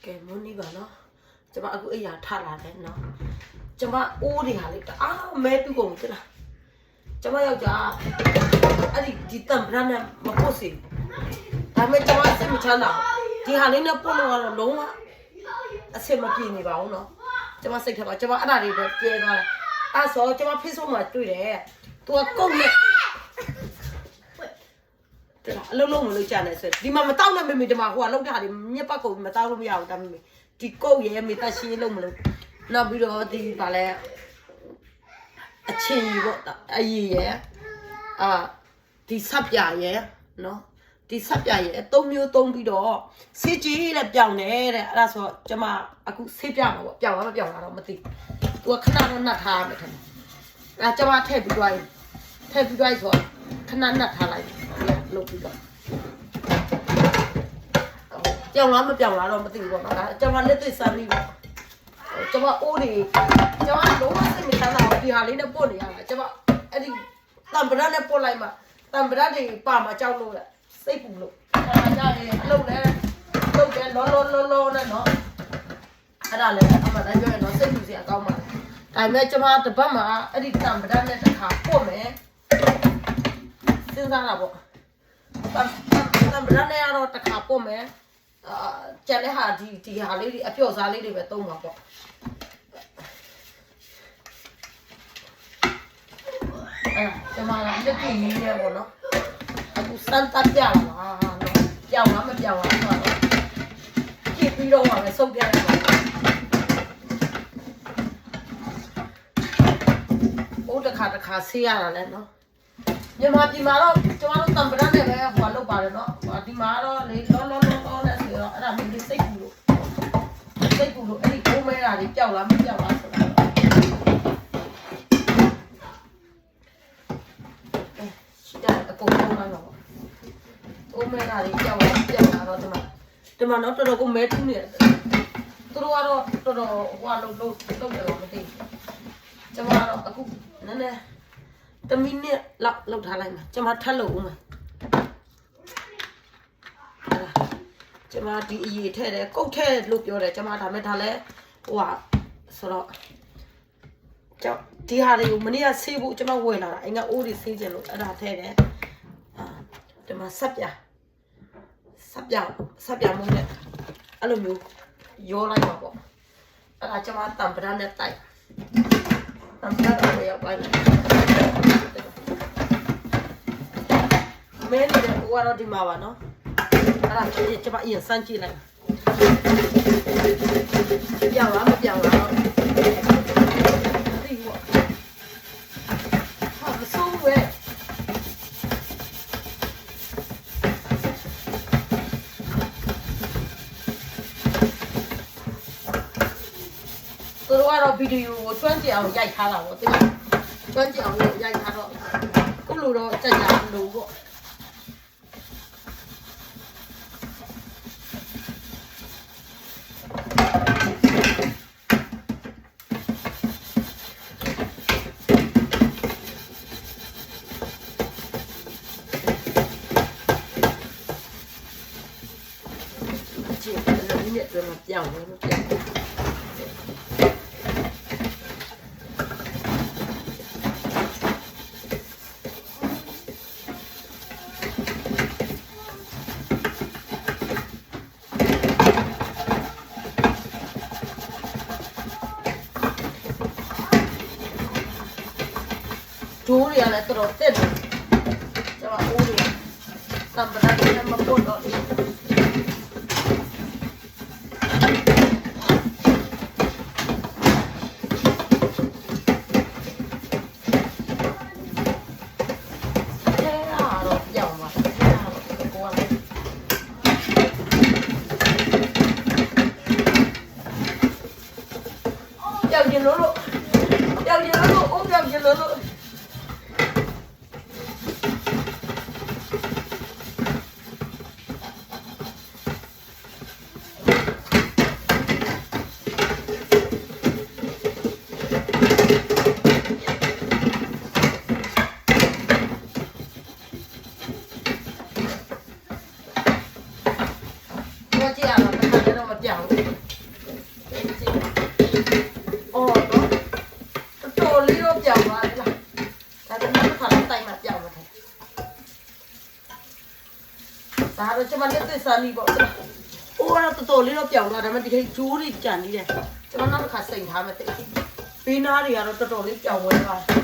ကဲမုန်းနေပါနော်ကျမအခုအိယာထလာတယ်နော်ကျမအိုးတွေဟာလေတအားမဲတူကုန်သလားကျမယောက်ျားအဲ့ဒီတံပရနဲ့မပုတ်စီဒါမဲ့ကျမစိတ်မချမ်းသာဒီဟာလေးနဲ့ပုတ်လို့ကတော့လုံးဝအဆင်မပြေနေပါဘူးနော်ကျမစိတ်ထဲမှာကျမအဲ့ဒါတွေပဲပြဲသွားတယ်အဲ့ဆိုကျမ Facebook မှာတွေ့တယ်သူကကုတ်နဲ့အလုံးလုံးမလို့ကြာနေဆိုဒီမှာမတောက်နဲ့မေဒီမှာဟိုကလောက်တာဒီမြက်ပတ်ကုန်မတောက်လို့မရဘူးဒါပေမဲ့ဒီကုတ်ရဲမေတက်ရှင်းလုံးမလို့နောက်ပြီးတော့ဒီပါလဲအချင်းကြီးပေါ့အကြီးရဲဒီဆက်ပြရဲနော်ဒီဆက်ပြရဲ၃မျိုးသုံးပြီးတော့ဆေးကြီးတဲ့ပြောင်းတယ်တဲ့အဲ့ဒါဆိုကျမအခုဆေးပြမှာပေါ့ပြောင်းလားမပြောင်းလားတော့မသိသူကခဏတော့နှက်ထားမယ်ထင်တယ်အဲ့ကျမထည့်ပြီးသွားရင်ဆိုခဏနှက်ထားလိုက်လုပ်ပြီးတော့ပြောင်းလားမပြောင်းလားတော့မသိဘူးပေါ့နော်ဒါကျမလက်သိစမ်းပြီးပေါ့ကျမအိုးတွေကျမလုံးဝစိတ်မချမ်းသာဘူးဒီဟာလေးနဲ့ပို့နေရတာကျမအဲ့ဒီတံပရနဲ့ပို့လိုက်မှတံပရတွေပါမှကြောက်လို့စိတ်ပူလို့ဒါကြရဲအလုပ်လဲလုပ်တယ်လောနဲ့နော်အဲ့ဒါလည်းအမှန်တမ်းပြောရင်တော့စိတ်ပူစရာကောင်းပါလားဒါပေမဲ့ကျမတပတ်မှာအဲ့ဒီတံပရနဲ့တစ်ခါပို့မယ်စဉ်းစားတာပေါ့တံပရနဲ့ကတော့တစ်ခါပို့မယ်ကျန်တဲ့ဟာဒီဟာလေးတွေအပြော့စားလေးတွေပဲသုံးပါပေါ့ကျမကလက်ကြည့်နေရပေါ့နော်အခုစမ်းတပ်ပြလာနော်ပြောင်းလားမပြောင်းလားဆိုတော့ကြည့်ပြီးတော့မှပဲဆုံးပြရမှာဟိုတစ်ခါဆေးရတာလဲနော်မြန်မာပြည်မှာတော့ကျမတို့တံပရနဲ့ပဲဟိုလုပ်ပါတယ်နော်ဒီမှာတော့လေလောနဲ့ဆိုတော့အဲ့ဒါမင်းစိတ်ကူလို့အဲ့ဒီကိုမဲတာတွေကြောက်လားမကြောက်လားဆိုတာရှိတာအကုန်လုံးလာတော့ကိုမဲတာတွေကြောက်လားတော့ဒီမှာတော့တော်တော်ကိုမဲထူးနေတယ်သူတို့ကတော့တော်တော်ဟိုလုပ်တယ်တော့မသိဘူးကျမကတော့အခုနည်းနည်းတမီနစ်လောက်ထားလိုက်မှာကျမထပ်လုပ်ဦးမယ်ကျမဒီအရေးထဲတယ်ကုတ်ထဲလို့ပြောတယ်ကျမဒါမဲ့ဒါလဲဟိုဟာဆိုတော့ကြောက်ဒီဟာတွေကိုမနေ့ကဆေးဖို့ကျမဝယ်လာတာအင်္ဂါအိုးတွေဆေးကြလို့အဲ့ဒါထဲတယ်ဒီမှာဆက်ပြမုန်းနဲ့အဲ့လိုမျိုးရောလိုက်ပါပေါ့အဲ့ဒါကျမတံပရနဲ့တိုက်တံပရတော့ရောက်ပါလားမဲနေတယ်ဟိုကတော့ဒီမှာပါနော်အဲ့ဒါကျမအရင်စမ်းကြည့်လိုက်ပြောင်းလားမပြောင်းလားဒီပေါ့ဟာမဆိုးဝဲသူတို့ကတော့ဗီဒီယိုကိုကျွမ်းကျင်အောင်ရိုက်ထားတာပေါ့တိကျကျွမ်းကျင်အောင်ရိုက်ထားတော့ခုလိုတော့ကြက်ကြလို့ပေါ့ပြောင်းလို့ပြောင်းဒိုးရလည်းတော်တော်တက်တယ်ကျမအိုးတွေတံပရနဲ့မပို့တော့ပြောင်းကျင်လို့အိုးပြောင်းကျင်လို့ မလက်သစ်စားပြီးပေါ့အိုးကတော့တော်တော်လေးတော့ပြောင်းသွားတယ်ဒါပေမဲ့ဒီခေတ်ဂျိုးတွေကြံနေတယ်ကျမနောက်တစ်ခါစိန်ထားမယ်တဲ့ဘေးနားတွေကတော့တော်တော်လေးပြောင်းဝဲသွားတယ်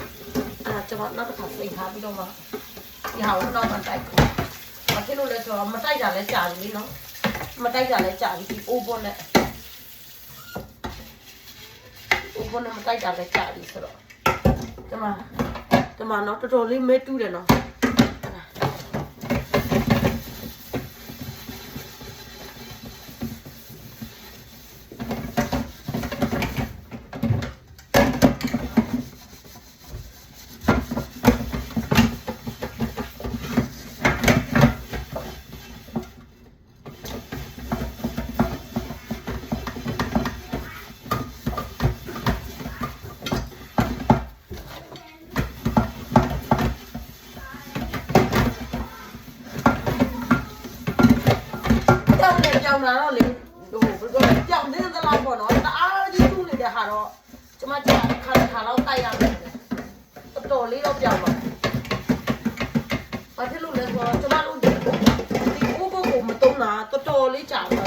အဲ့ဒါကျမနောက်တစ်ခါစိန်ထားပြီးတော့မှဒီဟာကိုနောက်မှတိုက်ဘာဖြစ်လို့လဲဆိုတော့မတိုက်တာလဲကြာပြီလေနော်မတိုက်တာလဲကြာပြီဒီအိုးပေါ်နဲ့အိုးပေါ်နဲ့မတိုက်တာလဲကြာပြီဆိုတော့ကျမနော်တော်တော်လေးမဲတူးတယ်နော်ကြောင်လာတော့လေဟိုကြောင်နေတဲ့လောက်ပေါ့နော်တအားကြီးတူးနေတဲ့ဟာတော့ကျမကြာခါလောက်တိုက်ရမယ်တော်တော်လေးတော့ပြောင်းပါဘာဖြစ်လို့လဲဆိုတော့ကျမတို့ဒီအိုးဘကိုမတုံးတာတော်တော်လေးကြာပါ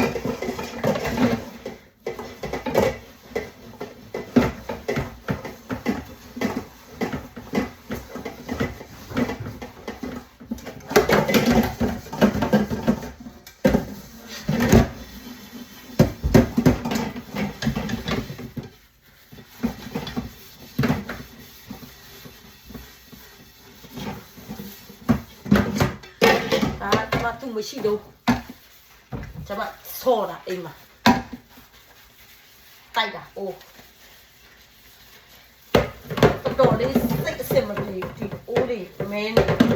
သူမရှိတော့ကျမဆော်တာအိမ်မှာတိုက်တာအိုးတော်လေးစိတ်အစစ်မပြေဒီအိုးလေးမင်းနေ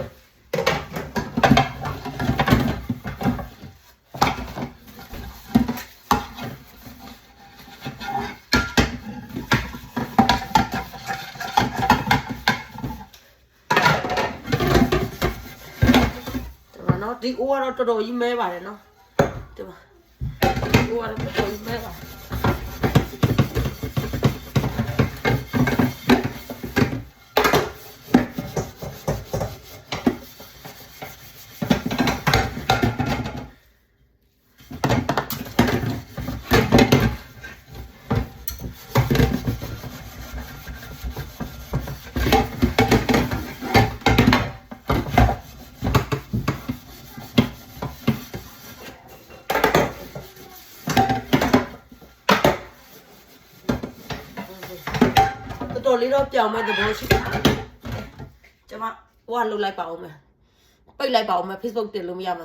ဒီအိုးကတော့တော်တော်ကြီးမဲပါတယ်နော်ဒီမှာအိုးကတော့တော်တော်ကြီးမဲပါတော်လေးတော့ပြောင်းမဲ့သဘောရှိတယ်ကျမဟိုကလှုပ်လိုက်ပါဦးမယ်ပိတ်လိုက်ပါဦးမယ် Facebook တင်လို့မရမှာ